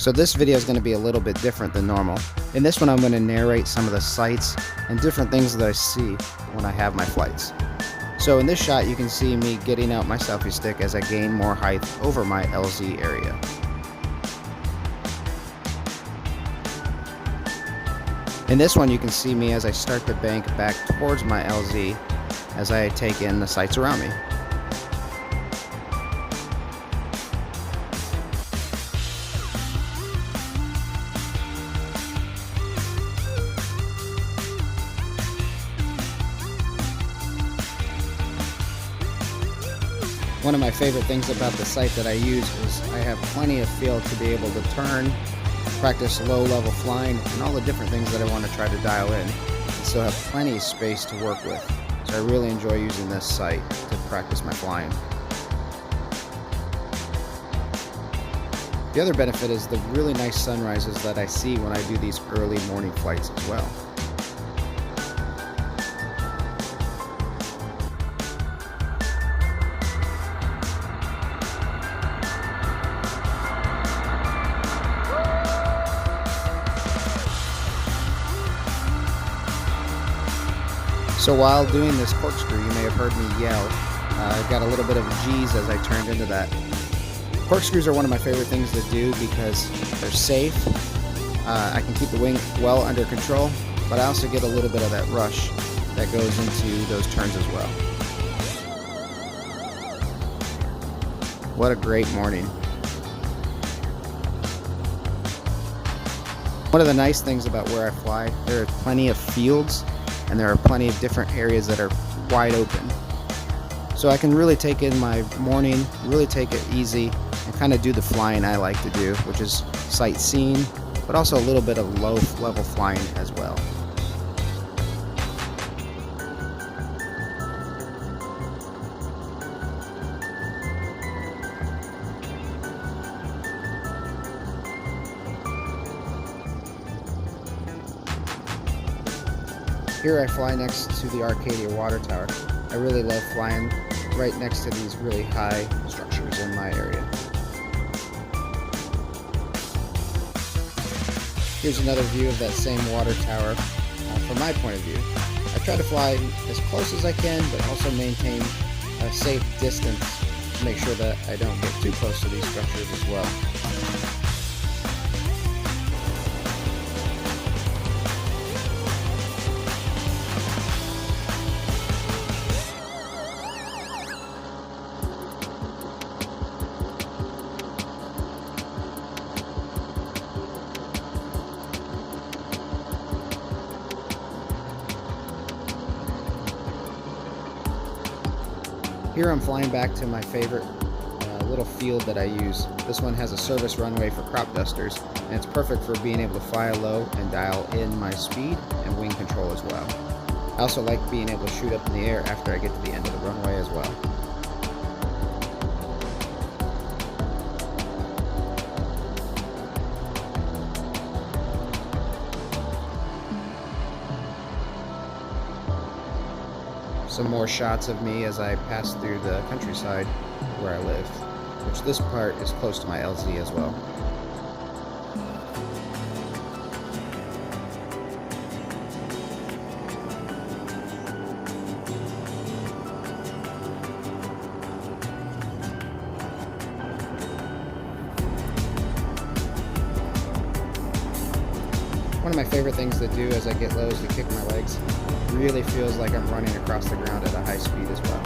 So this video is going to be a little bit different than normal. In this one I'm going to narrate some of the sights and different things that I see when I have my flights. So in this shot you can see me getting out my selfie stick as I gain more height over my LZ area. In this one you can see me as I start to bank back towards my LZ as I take in the sights around me. One of my favorite things about the sight that I use is I have plenty of field to be able to turn, practice low-level flying, and all the different things that I want to try to dial in, and still have plenty of space to work with. So I really enjoy using this sight to practice my flying. The other benefit is the really nice sunrises that I see when I do these early morning flights as well. So while doing this corkscrew, you may have heard me yell. I got a little bit of a G's as I turned into that. Corkscrews are one of my favorite things to do because they're safe. I can keep the wing well under control, but I also get a little bit of that rush that goes into those turns as well. What a great morning. One of the nice things about where I fly, there are plenty of fields and there are plenty of different areas that are wide open. So I can really take in my morning, really take it easy, and kind of do the flying I like to do, which is sightseeing, but also a little bit of low-level flying as well. Here I fly next to the Arcadia water tower. I really love flying right next to these really high structures in my area. Here's another view of that same water tower from my point of view. I try to fly as close as I can, but also maintain a safe distance to make sure that I don't get too close to these structures as well. Here I'm flying back to my favorite little field that I use. This one has a service runway for crop dusters, and it's perfect for being able to fly low and dial in my speed and wing control as well. I also like being able to shoot up in the air after I get to the end of the runway as well. Some more shots of me as I pass through the countryside where I live, which this part is close to my LZ as well. One of my favorite things to do as I get low is to kick my legs. It really feels like I'm running across the ground at a high speed as well.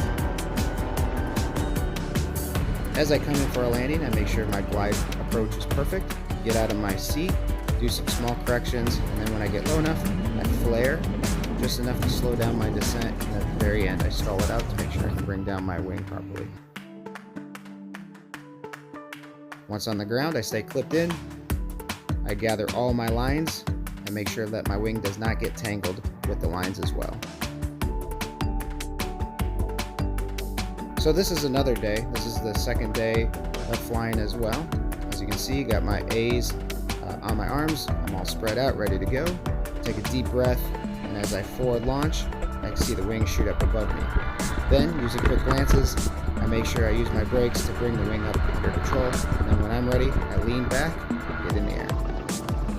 As I come in for a landing, I make sure my glide approach is perfect, get out of my seat, do some small corrections, and then when I get low enough, I flare just enough to slow down my descent, and at the very end I stall it out to make sure I can bring down my wing properly. Once on the ground, I stay clipped in, I gather all my lines, and make sure that my wing does not get tangled with the lines as well. So this is another day. This is the second day of flying as well. As you can see, got my A's on my arms. I'm all spread out, ready to go. Take a deep breath, and as I forward launch, I can see the wings shoot up above me. Then, using quick glances, I make sure I use my brakes to bring the wing up under control, and then when I'm ready, I lean back, get it in the air.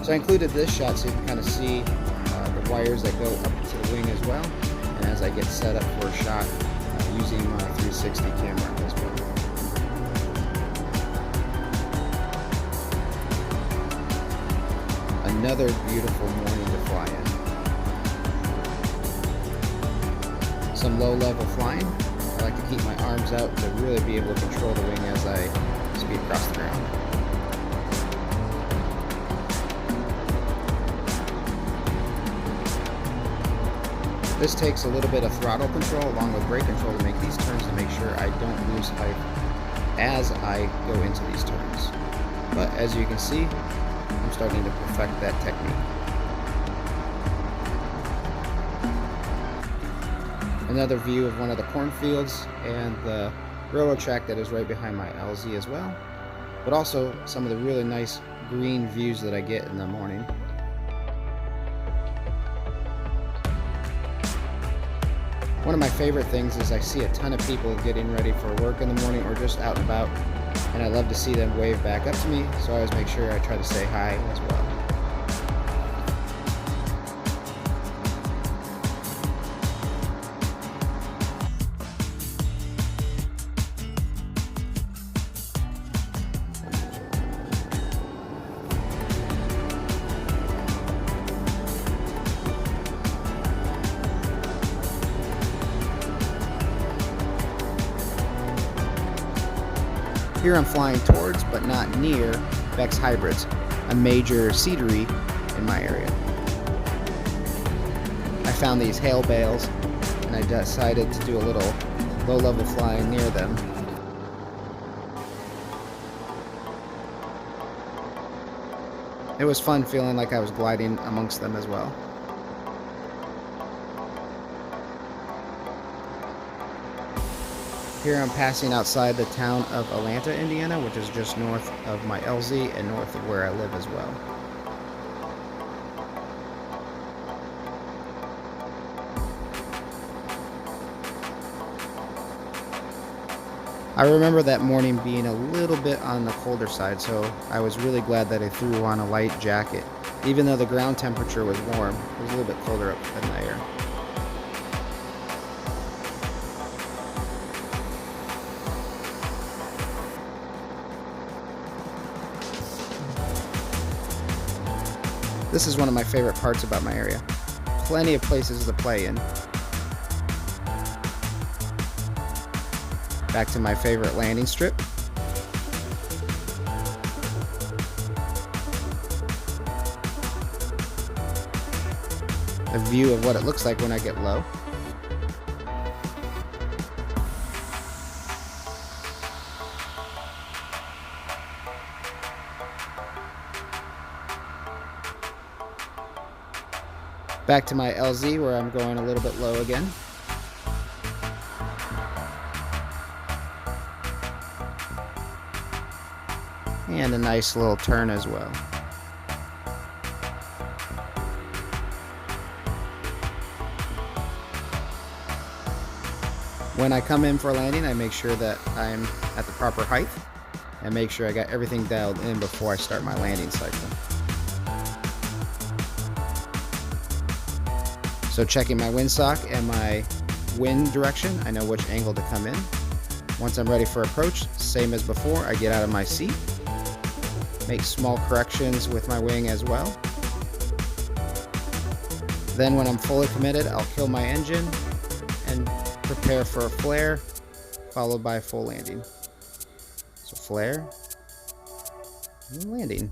So I included this shot so you can kind of see the wires that go up to the wing as well, and as I get set up for a shot using my 360 camera as well. Another beautiful morning to fly in. Some low-level flying. I like to keep my arms out to really be able to control the wing as I speed across the ground. This takes a little bit of throttle control along with brake control to make these turns, to make sure I don't lose height as I go into these turns. But as you can see, I'm starting to perfect that technique. Another view of one of the cornfields and the railroad track that is right behind my LZ as well, but also some of the really nice green views that I get in the morning. One of my favorite things is I see a ton of people getting ready for work in the morning or just out and about, and I love to see them wave back up to me, so I always make sure I try to say hi as well. Here I'm flying towards, but not near, Beck's Hybrids, a major seedery in my area. I found these hail bales, and I decided to do a little low-level flying near them. It was fun feeling like I was gliding amongst them as well. Here I'm passing outside the town of Atlanta, Indiana, which is just north of my LZ and north of where I live as well. I remember that morning being a little bit on the colder side, so I was really glad that I threw on a light jacket. Even though the ground temperature was warm, it was a little bit colder up in the air. This is one of my favorite parts about my area. Plenty of places to play in. Back to my favorite landing strip. A view of what it looks like when I get low. Back to my LZ where I'm going a little bit low again. And a nice little turn as well. When I come in for landing, I make sure that I'm at the proper height and make sure I got everything dialed in before I start my landing cycle. So checking my windsock and my wind direction, I know which angle to come in. Once I'm ready for approach, same as before, I get out of my seat, make small corrections with my wing as well. Then when I'm fully committed, I'll kill my engine and prepare for a flare, followed by full landing. So flare and landing.